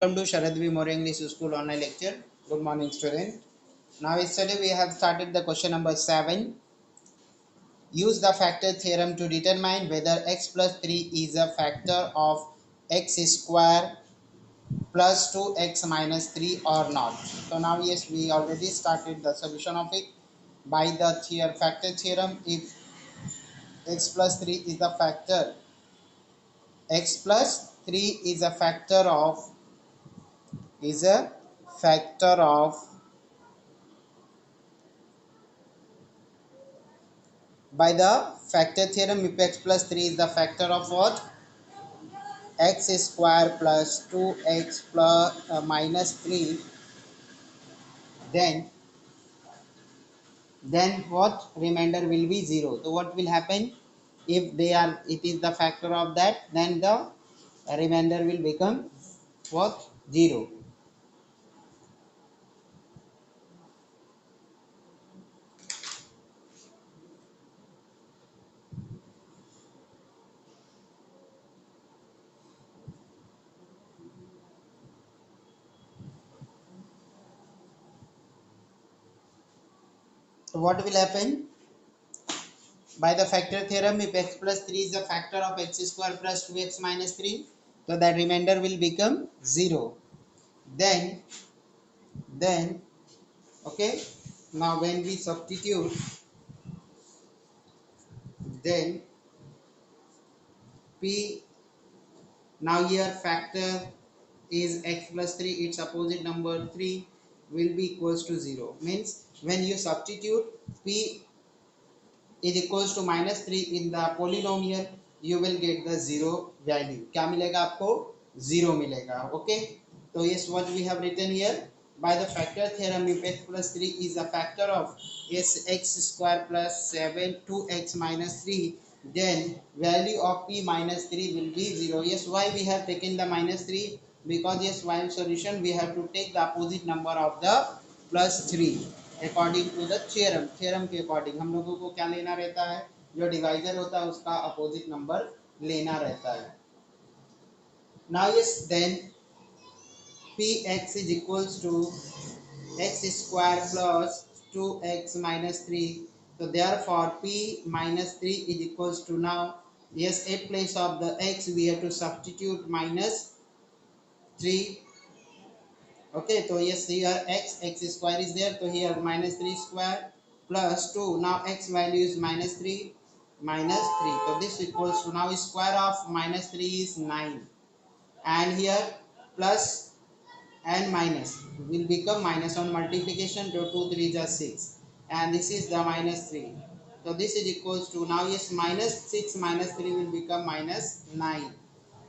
Welcome to Sharadvi More English School online lecture. Good morning, student. Now, yesterday we have started the question number 7. Use the factor theorem to determine whether x plus 3 is a factor of x square plus 2x minus 3 or not. So, now yes, we already started the solution of it by the factor theorem. If x plus 3 is the factor, x plus 3 is a factor of by the factor theorem. If x plus 3 is the factor of what? X square plus 2x plus minus 3, then what remainder will be 0. So what will happen if it is the factor of that, then the remainder will become what? 0. So what will happen by the factor theorem? If x plus 3 is the factor of x square plus 2x minus 3, so that remainder will become 0. Then okay, now when we substitute, then p, now here factor is x plus 3, its opposite number 3 will be equals to 0. Means when you substitute p is equals to minus 3 in the polynomial, you will get the 0 value. क्या मिलेगा आपको? 0 मिलेगा. Okay, so yes, what we have written here, by the factor theorem, if x plus 3 is a factor of x square plus 7 2x minus 3, then value of p minus 3 will be 0. Yes, why we have taken the minus 3? Because yes, while solution we have to take the opposite number of the plus 3 according to the theorem. Theorem के अकॉर्डिंग हम लोगों को क्या लेना रहता है? जो डिवाइजर होता है उसका अपोजिट नंबर लेना रहता है. Now yes, then px is equals to x square plus 2x minus 3. So therefore p minus 3 is equals to, now yes, at place of the x we have to substitute minus 3. Okay, so yes, here x square is there, so here minus 3 square plus 2. Now x value is minus 3 minus 3. So this equals to, now square of minus 3 is 9, and here plus and minus will become minus on multiplication. To 2 3 is 6, and this is the minus 3. So this is equals to, now yes, minus 6 minus 3 will become minus 9.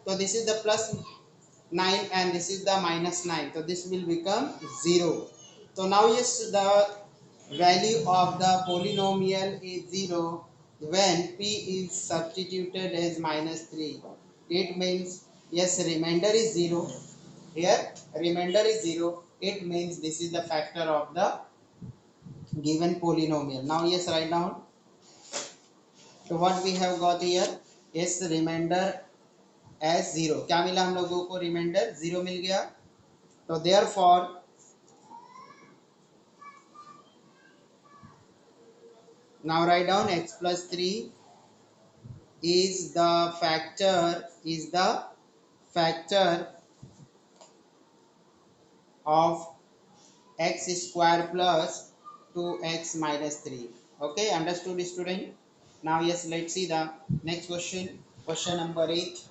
So this is the plus 9 and this is the minus 9, so this will become 0. So now yes, the value of the polynomial is 0 when p is substituted as minus 3. It means yes, remainder is 0. Here remainder is 0. It means this is the factor of the given polynomial. Now yes, write down. So what we have got here is remainder as 0. क्या मिला हम लोगों को? Reminder 0 मिल गया. तो therefore now write down x plus 3 is the factor of x square plus 2x minus 3. Okay, understood, student? Now yes, let's see the next question. Question number 8.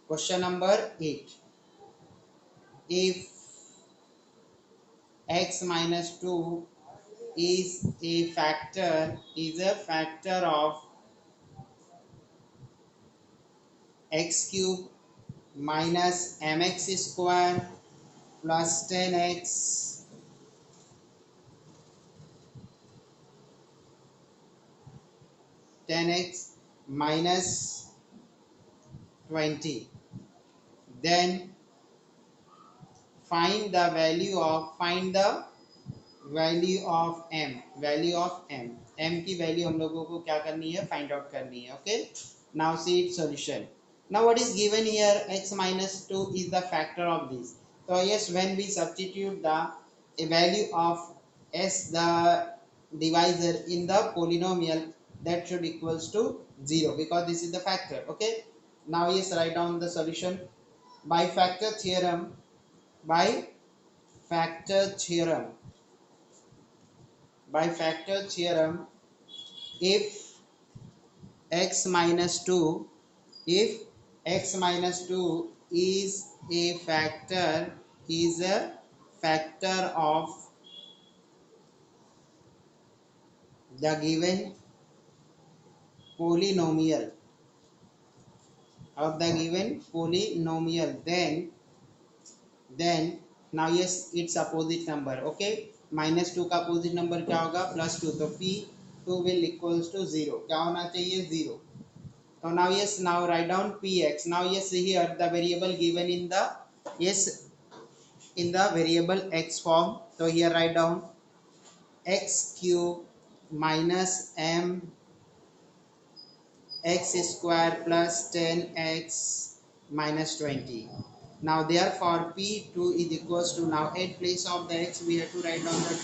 Question number 8. If x minus 2 is a factor of x cube minus mx square plus 10x minus 20, then find the value of m की value हम लोगों को क्या करनी है? Find out करनी है. Okay, now see it solution. Now what is given here, x minus 2 is the factor of this. So yes, when we substitute the a value of s, the divisor, in the polynomial, that should equals to 0 because this is the factor. Okay, now yes, write down the solution. By factor theorem, by factor theorem, by factor theorem, if x minus 2, if x minus 2 is a factor, is a factor of the given polynomial, of the given polynomial, then now yes, its opposite number. Okay, minus 2 का opposite number क्या होगा, plus 2, तो p 2 will equals to 0, क्या होना चाहिए, 0. So now yes, now write down px. Now yes, here the variable given in the, yes, in the variable x form. So here write down x cube minus m x square plus 10x minus 20. Now therefore p2 is equals to, now at place of the x we have to write down the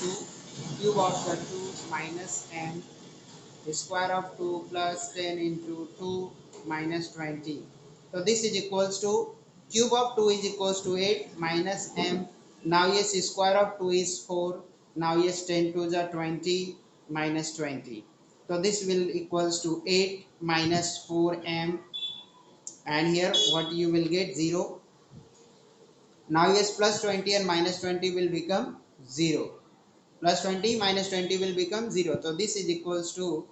2, cube of the 2 minus m, square of 2 plus 10 into 2 minus 20. So this is equals to, cube of 2 is equals to 8 minus m. Now yes, square of 2 is 4. Now yes, 10 to the 20 minus 20. So this will equals to 8 minus 4m, and here what you will get, 0. Now yes, plus 20 and minus 20 will become 0. Plus 20 minus 20 will become 0. So this is equals to,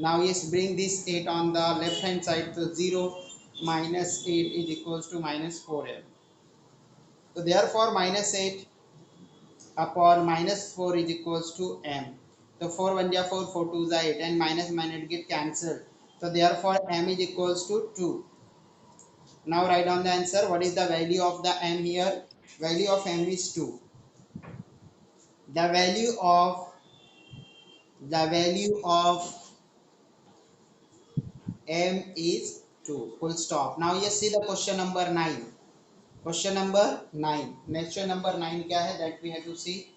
now yes, bring this 8 on the left hand side, so 0 minus 8 is equals to minus 4m. So therefore minus 8 upon minus 4 is equals to m. So 4 1 ja 4, 4 2 ja 8, and minus minus get cancelled. So therefore m is equals to 2. Now write down the answer. What is the value of the m here? Value of m is 2. The value of m is 2. Full stop. Now you see the question number 9. Question number 9. Question number 9 क्या है, that we have to see.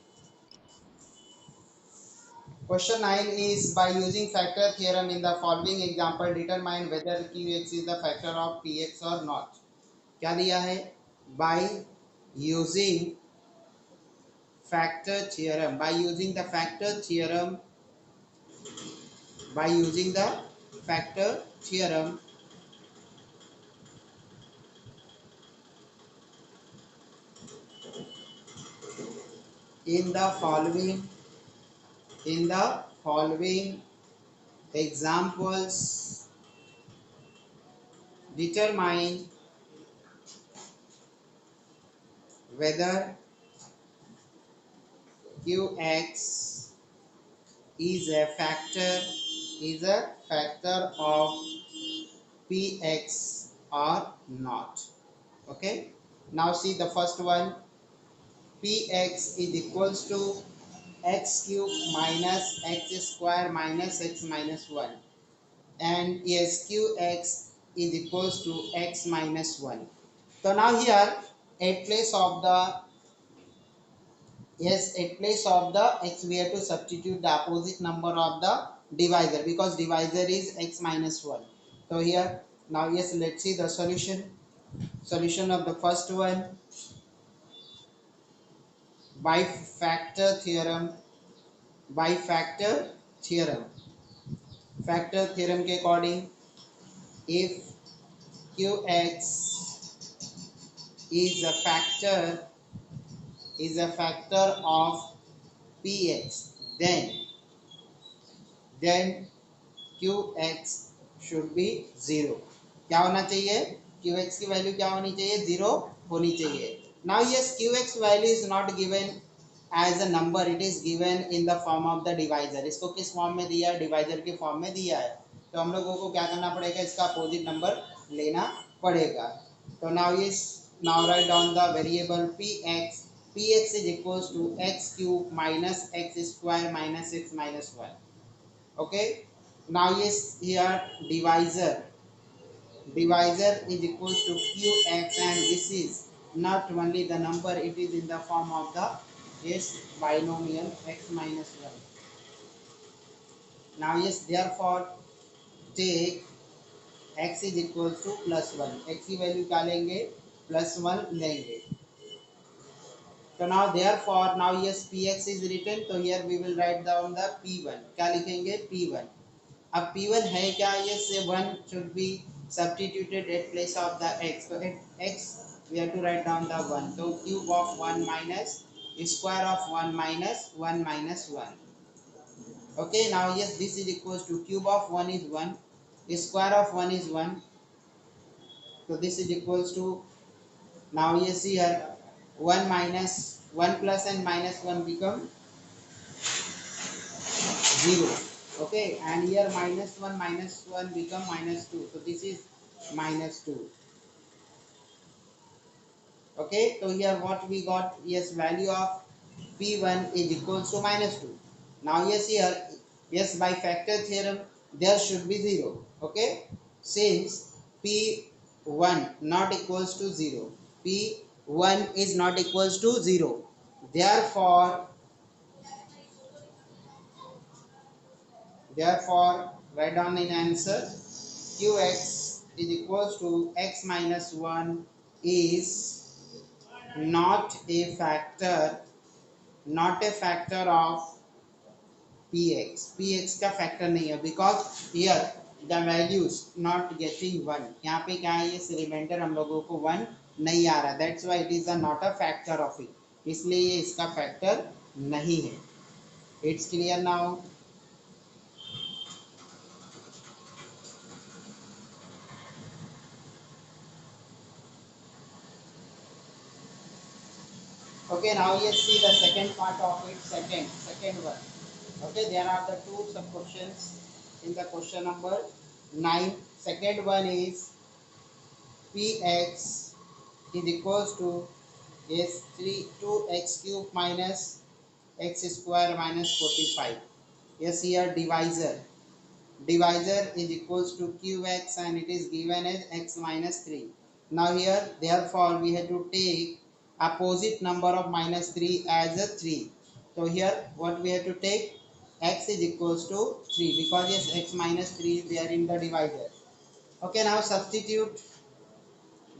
Question 9 is, by using factor theorem in the following example determine whether qx is the factor of px or not. क्या दिया है, by using factor theorem, by using the factor theorem, by using the factor theorem in the following examples determine whether qx is a factor of px or not. Okay, now see the first one. Px is equals to x cube minus x square minus x minus 1, and yes, qx is equals to x minus 1. So now here, at place of the, yes, at place of the x we have to substitute the opposite number of the divisor, because divisor is x minus 1. So here, now yes, let's see the solution. Solution of the first one, by factor theorem, by factor theorem, factor theorem के according, if qx is a factor, is a factor of px, then qx should be 0. क्या होना चाहिए, qx की value क्या होनी चाहिए, 0 होनी चाहिए. Now yes, qx value is not given as a number, it is given in the form of the divisor. इसको किस फॉर्म में दिया है, डिवाइजर के फॉर्म में दिया है. तो हम लोगों को क्या करना पड़ेगा, इसका अपोजिट नंबर लेना पड़ेगा. तो now yes, now write down the variable px. Px is equals to x cube minus x square minus x minus 1. Okay, now yes, here divisor, divisor is equals to qx, and this is not only the number, it is in the form of the yes binomial x minus 1. Now yes, therefore take x is equals to plus 1, x की value क्या लेंगे plus 1 लेंगे. So now therefore now yes px is written, so here we will write down the p1. क्या लिखेंगे p1. अब p1 है क्या, yes 1 should be substituted at place of the x, so at x we have to write down the 1, so cube of 1 minus square of 1 minus 1 minus 1. Okay, now yes this is equals to cube of 1 is 1, square of 1 is 1, so this is equals to, now yes here 1 minus 1 plus and minus 1 become 0. Okay, and here minus 1 become minus 2, so this is minus 2. Okay, so here what we got, yes value of p1 is equals to minus 2. Now yes here, yes by factor theorem there should be 0. Okay, since p1 not equals to 0, p1 is not equals to 0, therefore write down in answer qx is equals to x minus 1 is not a factor, not a factor of px का factor नहीं है, because here the values not getting 1, यहाँ पे क्या है, ये reminder हम लोगों को 1 नहीं आ रहा, that's why it is not a factor of it, इसलिए ये इसका फैक्टर नहीं है. It's clear now. Okay, now let's see the second part of it, second one. Okay, there are the two sub questions in the question number 9. Second one is px is equals to yes 2x cube minus x square minus 45. Yes, here divisor is equals to qx and it is given as x minus 3. Now here therefore we have to take opposite number of minus 3 as a 3. So here what we have to take, x is equals to 3, because yes x minus 3 is there in the divisor. Okay, now substitute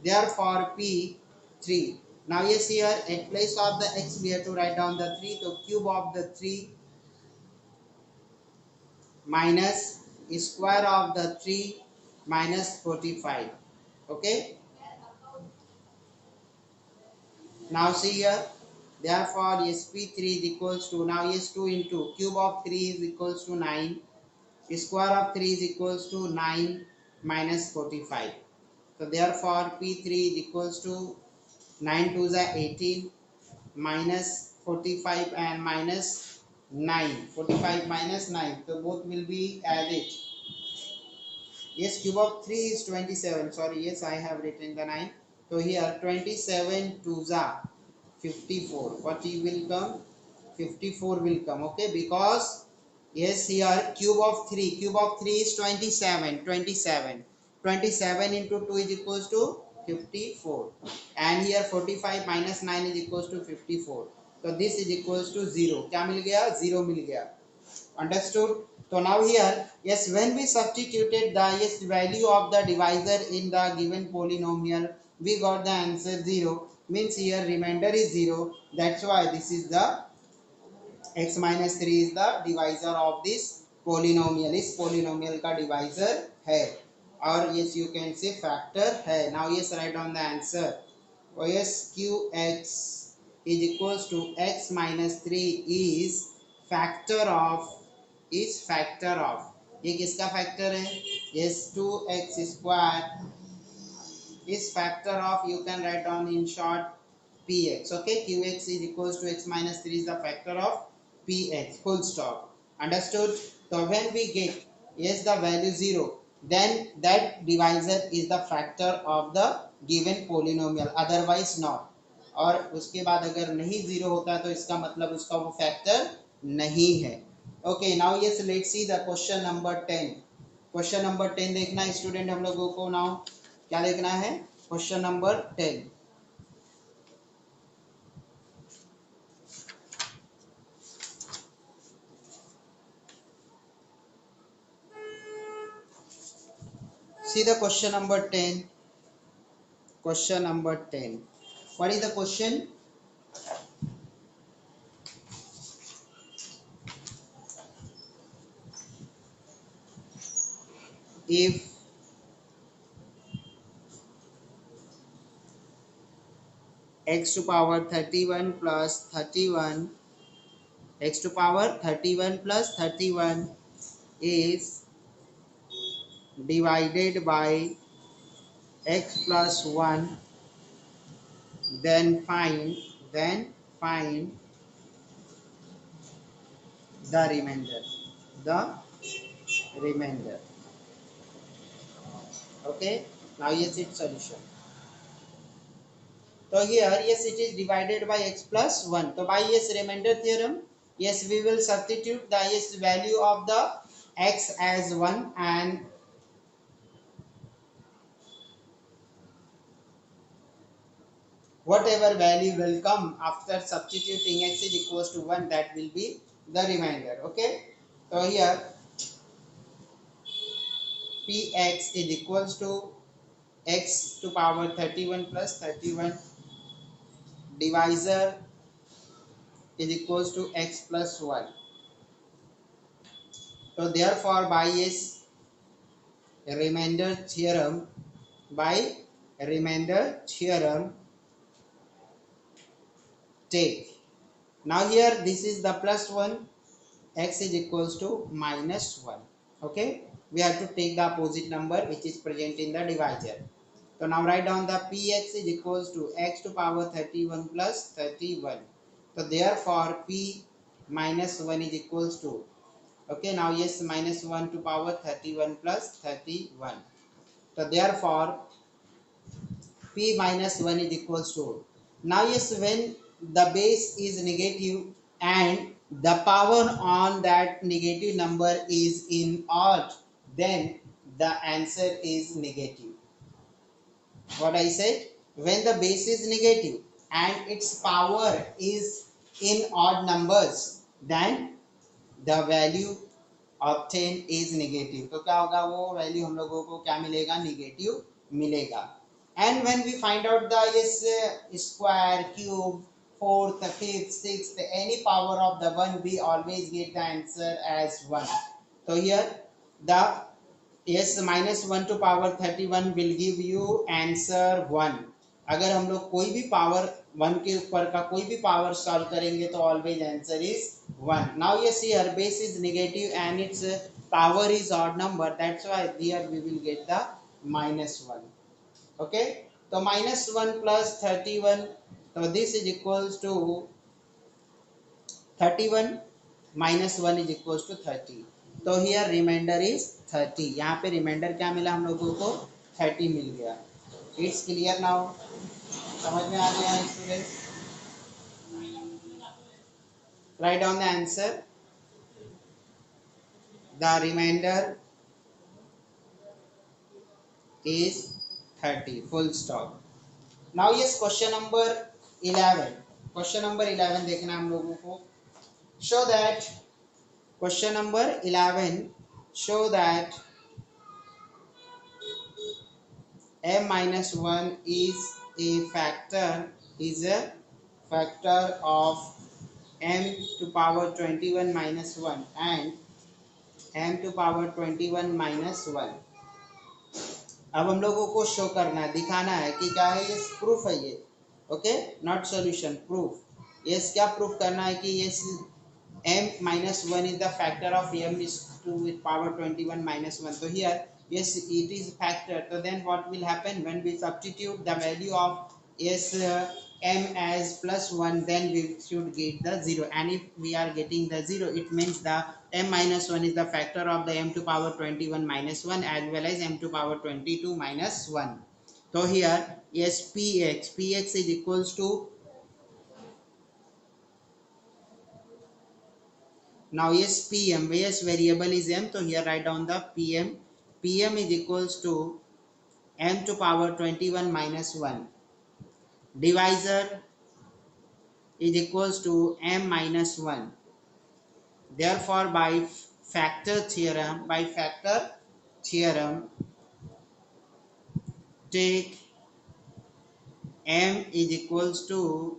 therefore p 3. Now yes here at place of the x we have to write down the 3, so cube of the 3 minus square of the 3 minus 45. Okay, now see here therefore yes p3 is equals to, now yes 2 into cube of 3 is equals to 9, square of 3 is equals to 9 minus 45. So therefore p3 is equals to 9 to the 18 minus 45 and minus 9, 45 minus 9, so both will be added. Yes, cube of 3 is 27. Sorry, yes, I have written the 9. So here 27 to the 54. What will come? 54 will come. Okay, because yes, here cube of 3 is 27. 27 into 2 is equals to 54. And here 45 minus 9 is equals to 54. So this is equals to 0. क्या मिल गया? 0 मिल गया. Understood? So now here yes when we substituted the yes value of the divisor in the given polynomial we got the answer 0, means here remainder is 0, that's why this is the x minus 3 is the divisor of this polynomial, इस polynomial का divisor है और yes you can say factor है. Now yes write down the answer. Oh yes qx is equals to x minus 3 is factor of, ये किसका factor है, yes 2x square is factor of, you can write down in short px. Okay, qx is equals to x minus 3 is the factor of px, full stop. Understood? So when we get yes the value 0, then that divisor is the factor of the given polynomial, otherwise not. और उसके बाद अगर नहीं 0 होता तो इसका मतलब उसका वो फैक्टर नहीं है. Okay, now yes let's see the question number 10. Question number 10 देखना स्टूडेंट हम लोगों को. नाउ क्या देखना है? Question number 10. See the question number 10. Question number 10. What is the question? If x to power 31 plus 31, x to power 31 plus 31 is divided by x plus 1, then find the remainder. The remainder. Okay. Now yes, its solution. So here yes, it is divided by x plus 1. So by yes remainder theorem, yes we will substitute the yes value of the x as 1, and whatever value will come after substituting x is equals to 1, that will be the remainder. Okay. So here px is equals to x to power 31 plus 31, divisor is equals to x plus 1. So therefore by yes remainder theorem, by remainder theorem, take, now here this is the plus 1, x is equals to minus 1. Okay, we have to take the opposite number which is present in the divisor. So now write down the px is equals to x to power 31 plus 31. So therefore p minus 1 is equals to, okay, now yes, minus 1 to power 31 plus 31. So therefore p minus 1 is equals to, now yes, when the base is negative and the power on that negative number is in odd, then the answer is negative. What I said, when the base is negative and its power is in odd numbers, then the value obtain is negative. तो क्या होगा, वो value हम लोगों को क्या मिलेगा, negative मिलेगा. And when we find out the is square, cube, fourth, fifth, sixth, any power of the one, we always get the answer as 1. तो here the yes minus 1 to power 31 will give you answer 1. अगर हम लोग कोई भी power 1 के ऊपर का कोई भी पावर सॉल्व करेंगे तो ऑलवेज आंसर इज 1. नाउ ये see her base is negative and its power is odd number, that's why here we will get the minus 1. Okay, तो minus 1 plus 31, so this is equals to 31 minus 1 is equals to 30. तो here remainder is 30. यहाँ पे reminder क्या मिला हम लोगों को, 30 मिल गया. इट्स क्लियर नाउ, समझ में आ गया student. Write down the answer. The remainder is 30, full stop. Now yes, question number 11. Question number 11 देखना हम लोगों को. Show that question number 11, show that m minus 1 is a factor of m to power 21 minus 1 and m to power 21 minus 1. अब हम लोगों को show करना है, दिखाना है कि क्या है, ये प्रूफ है ये. Okay, not solution, proof. Yes, क्या प्रूफ करना है कि yes m minus 1 is the factor of m is to with power 21 minus 1. So here yes it is factor, so then what will happen when we substitute the value of yes m as plus 1, then we should get the 0, and if we are getting the 0, it means the m minus 1 is the factor of the m to power 21 minus 1 as well as m to power 22 minus 1. So here yes px is equals to, now yes pm, yes variable is m, so here write down the pm. Pm is equals to m to power 21 minus 1. Divisor is equals to m minus 1. Therefore, by factor theorem, take m is equals to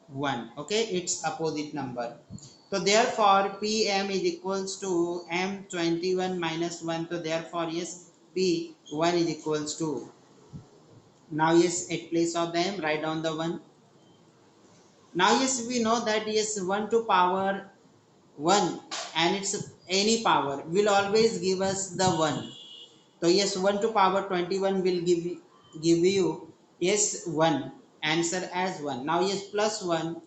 1. Okay, its opposite number. So therefore, pm is equals to m21 minus 1. So therefore, yes, p1 is equals to. Now yes, at place of the m, write down the 1. Now yes, we know that yes, 1 to power 1 and it's any power will always give us the 1. So yes, 1 to power 21 will give you yes 1, answer as 1. Now yes, plus 1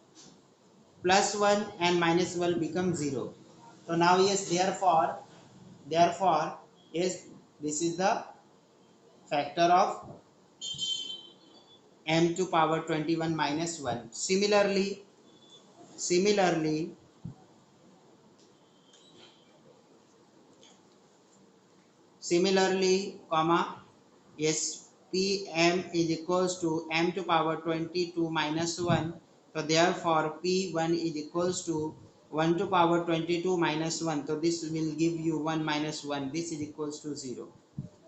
and minus 1 become 0. So now yes, therefore yes, this is the factor of m to power 21 minus 1. Similarly, comma, yes, Pm is equals to m to power 22 minus 1. So therefore, P1 is equals to 1 to power 22 minus 1. So this will give you 1 minus 1. This is equals to 0.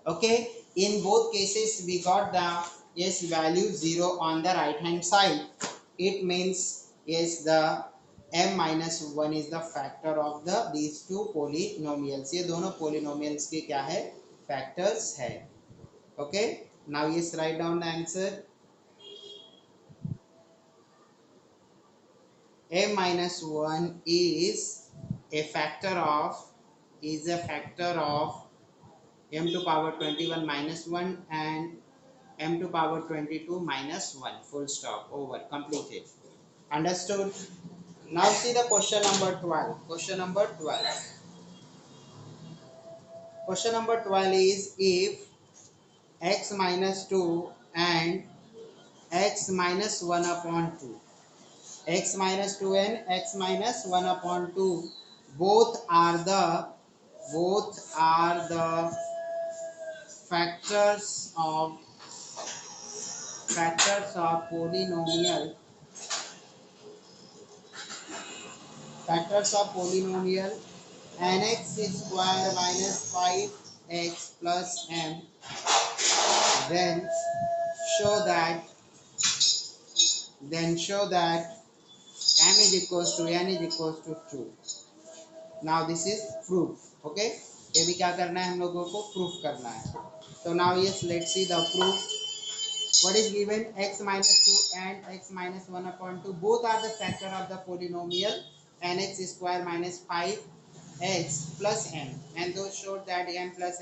Okay, in both cases we got the yes value 0 on the right hand side. It means yes, the m minus 1 is the factor of the these two polynomials. ये दोनों polynomials के क्या है, factors है. Okay, now yes, write down the answer. M minus 1 is a factor of m to power 21 minus 1 and m to power 22 minus 1. Full stop, over, completed. Understood? Now see the question number 12. Question number 12 is if x minus 2 and x minus 1 upon 2, x minus 2 and x minus 1 upon 2 both are the factors of polynomial nx square minus 5x plus m, then show that m is equals to n is equals to 2. Now this is proof. Okay, ये भी क्या करना है, हम लोगों को proof करना है. So now yes, let's see the proof. What is given? X minus 2 and x minus 1 upon 2 both are the factor of the polynomial nx square minus 5x plus m, and those showed that m plus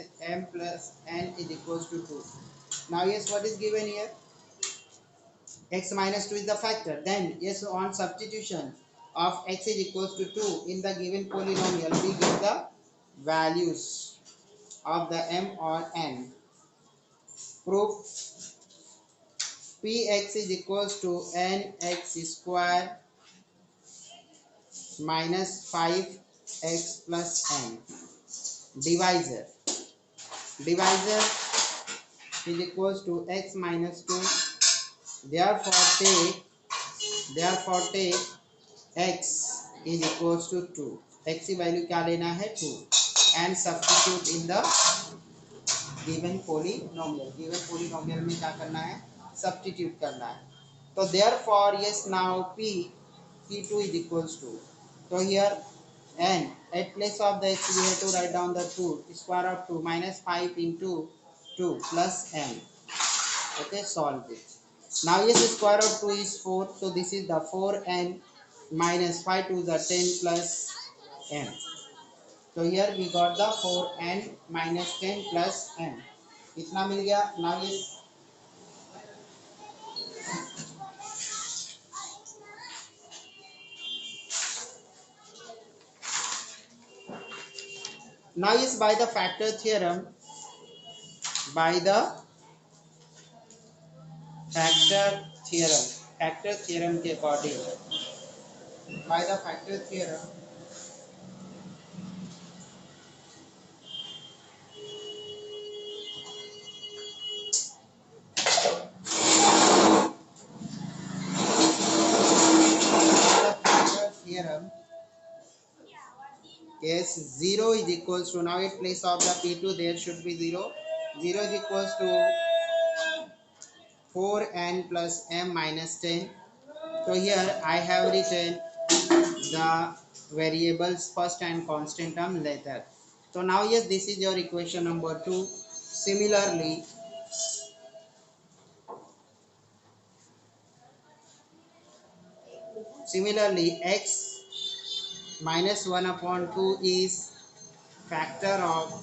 n is equals to 2. Now yes, what is given here? X minus 2 is the factor. Then yes, on substitution of x is equals to 2 in the given polynomial, we get the values of the m or n. Proof: Px is equals to nx square minus 5x plus n. Divisor is equals to x minus 2. Therefore take x is equals to 2. x की value क्या लेना है, 2, and substitute in the given polynomial में क्या करना है, substitute करना है. तो therefore yes, now p2 is equals to, so here n at place of the x we have to write down the 2, square of 2 minus 5 into 2 plus n. Okay, solve it. Now yes, square of 2 is 4, so this is the 4n minus 5 to the 10 plus n. So here we got the 4n minus 10 plus n. कितना मिल गया? Now yes, by the factor theorem के according, by the factor theorem Yes, 0 is equals to, now at place of the P2 there should be 0. 0 is equals to 4n plus m minus 10. So here I have written the variables first and constant term later. So now yes, this is your equation number 2. Similarly x minus 1 upon 2 is factor of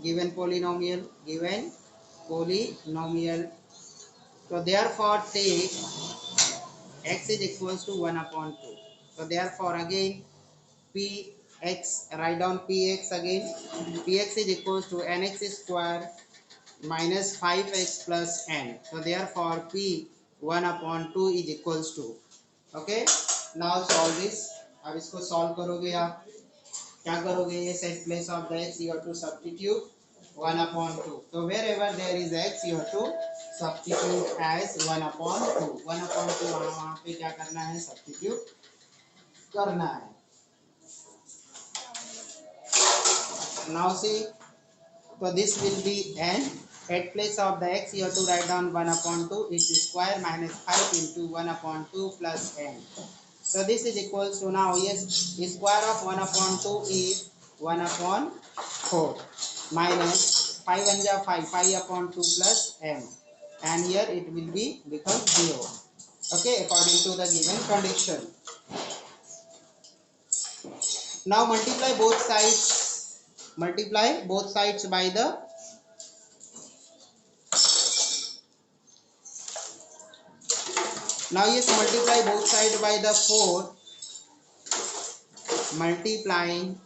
given polynomial. So therefore take x is equals to 1 upon 2. So therefore again px, write down px again. Px is equals to nx square minus 5x plus n. So therefore p 1 upon 2 is equals to, okay. Now solve this. अब इसको solve करोगे आप, क्या करोगे, ये set place of the x you have to substitute 1 upon 2. So wherever there is x you have to substitute as 1 upon 2. 1 upon 2 वहाँ पे क्या करना है, substitute करना है. Now see, so this will be n. At place of the x you have to write down 1 upon 2 is square minus 5 into 1 upon 2 plus n. So this is equals to, now yes, square of 1 upon 2 is 1 upon 4 minus 5 and 5, 5 upon 2 plus m, and here it will be become 0, okay, according to the given condition. Now multiply both sides by the, now yes, multiply both sides by the 4, multiplying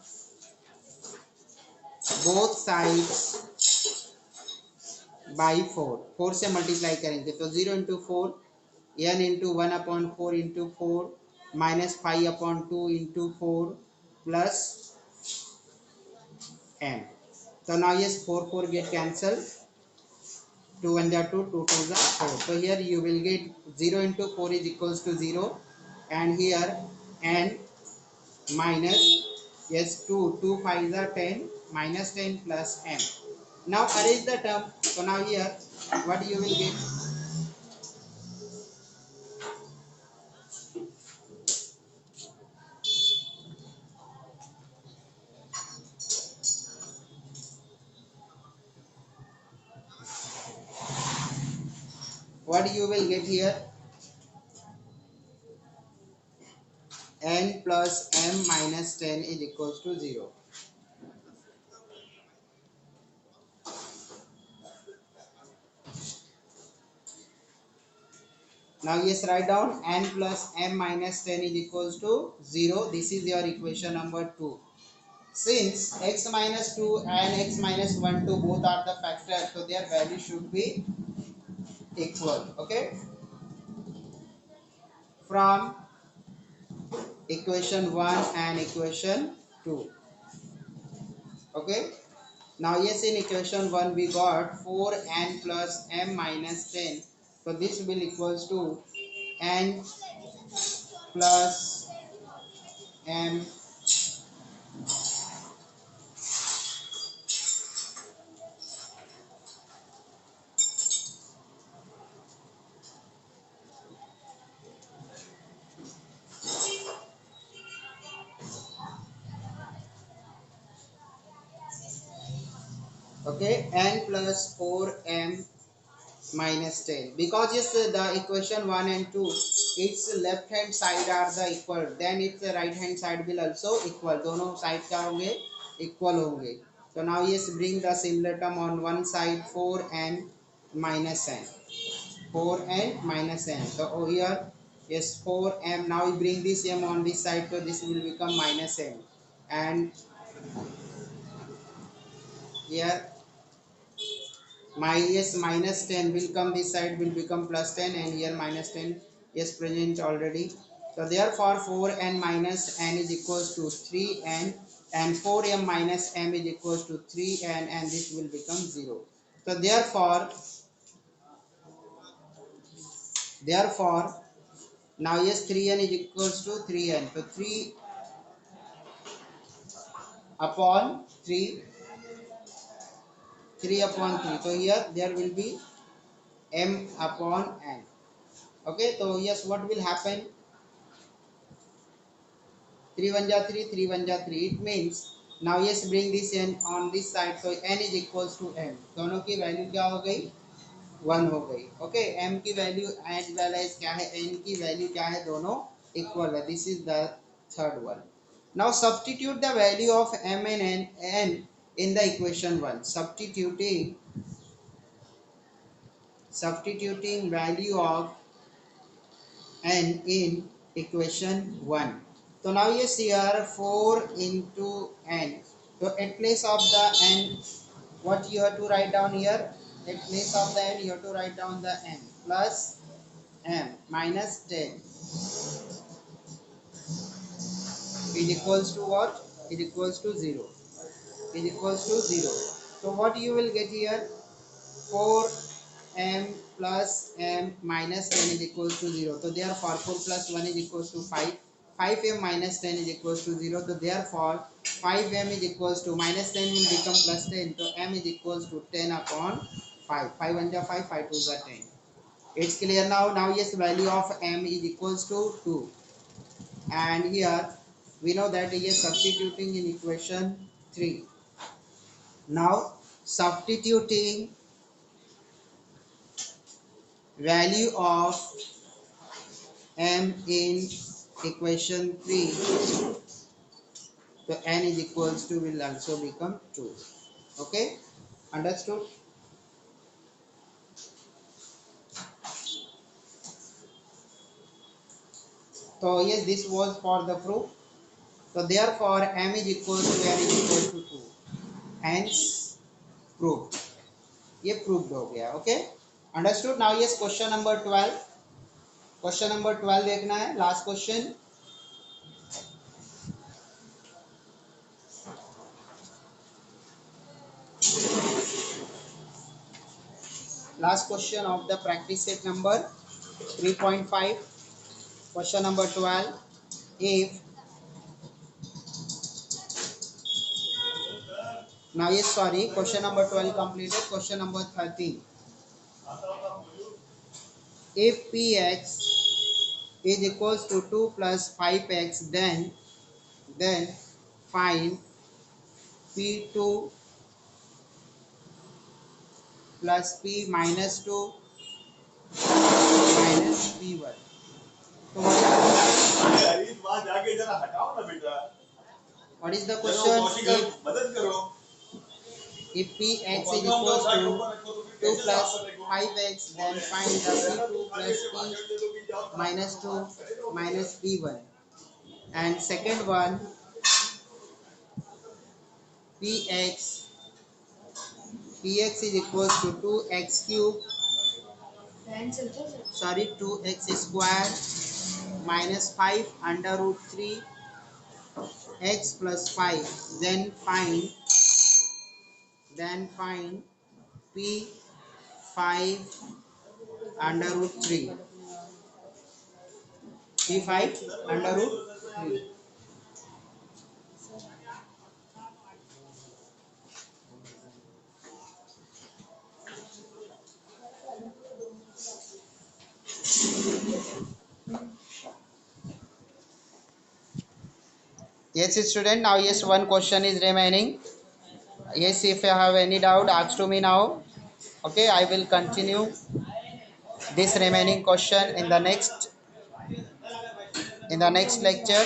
both sides by 4. 4 से multiply करेंगे तो 0 into 4 n into 1 upon 4 into 4 minus 5 upon 2 into 4 plus n. So now yes, 4 4 get cancelled, 2 1 are 2, 2 2 are 4. So here you will get 0 into 4 is equals to 0, and here n minus, yes, 2 2 5 are 10 minus 10 plus m. Now arrange the term. So now here what you will get, what you will get here, n plus m minus 10 is equals to 0. Now yes, write down n plus m minus 10 is equals to 0. This is your equation number 2. Since x minus 2 and x minus 1 2 both are the factors, so their value should be equal, okay, from equation 1 and equation 2, okay. Now yes, in equation 1 we got 4n plus m minus 10, so this will equals to n plus m, okay, n plus 4m minus 10, because yes, the equation 1 and 2, its left hand side are the equal, then its right hand side will also equal, दोनों side क्या होंगे, equal होंगे. So now yes, bring the similar term on one side, 4n minus n, 4n minus n. So over here, yes, 4m, now we bring this m on this side, so this will become minus m, and here my yes minus 10 will come this side, will become plus 10, and here minus 10 is present already. So therefore 4n minus n is equals to 3n, and 4m minus m is equals to 3n, and this will become 0. So therefore now yes, 3n is equals to 3n, so 3 upon 3, 3 upon 3. So here there will be m upon n. Okay, so yes, what will happen? 3 1 ja 3, 3 1 ja 3. It means now yes, bring this n on this side. So n is equals to m. दोनों की value क्या हो गई? 1 हो गई. Okay, m की value as well as क्या है, n की वैल्यू क्या है, दोनों इक्वल है. This is the third one. Now substitute the value of m and n in the equation 1. Substituting value of n in equation 1. So now you see here 4 into n. So at place of the n, what you have to write down here? At place of the n, you have to write down the n plus m minus 10 is equals to what? Is equals to 0. Is equals to 0. So what you will get here? 4m plus m minus 10 is equals to 0. So therefore 4 plus 1 is equals to 5. 5m minus 10 is equals to 0. So therefore 5m is equals to minus 10 will become plus 10. So m is equals to 10 upon 5. 5 1 ja 5, 5 2 ja 10. It's clear now. Now yes, value of m is equals to 2. And here we know that it is substituting in equation 3. Now substituting value of m in equation 3, so n is equals to will also become 2. Okay, understood? So yes, this was for the proof. So therefore m is equals to n is equals to 2. Hence proved. ये proved हो गया. Okay, understood? Now yes, question number 12. Question number 12 देखना है. Last question. Last question of the practice set number 3.5. Question number 12. If now yes, sorry, question number 12 completed. Question number 13. If px is equals to 2 plus 5x, then find p2 plus p minus 2 minus p1. So what is the question? If px is equals to 2 plus 5x, then find the p2 plus p minus 2 minus p1. And second one, px is equals to 2x cube, sorry, 2x square minus 5 under root 3 x plus 5. Then find p5 under root 3. p5 under root 3. Yes, student. Now yes, one question is remaining. Yes, if you have any doubt, ask to me now. Okay, I will continue this remaining question in the next lecture.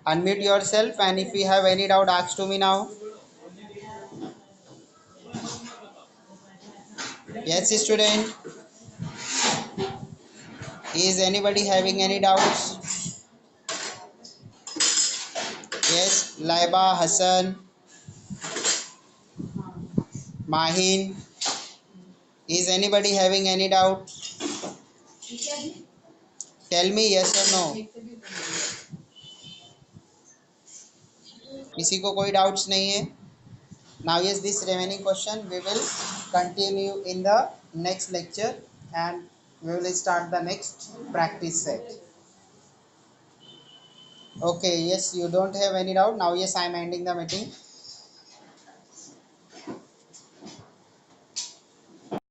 Unmute yourself, and if you have any doubt, ask to me now. Yes, student. Is anybody having any doubts? Yes, Laiba, Hassan, Mahin. Is anybody having any doubt? Tell me yes or no. किसी को कोई doubts नहीं है? Now yes, this remaining question we will continue in the next lecture, and we will start the next practice set. Okay, yes, you don't have any doubt now. Yes, I am ending the meeting.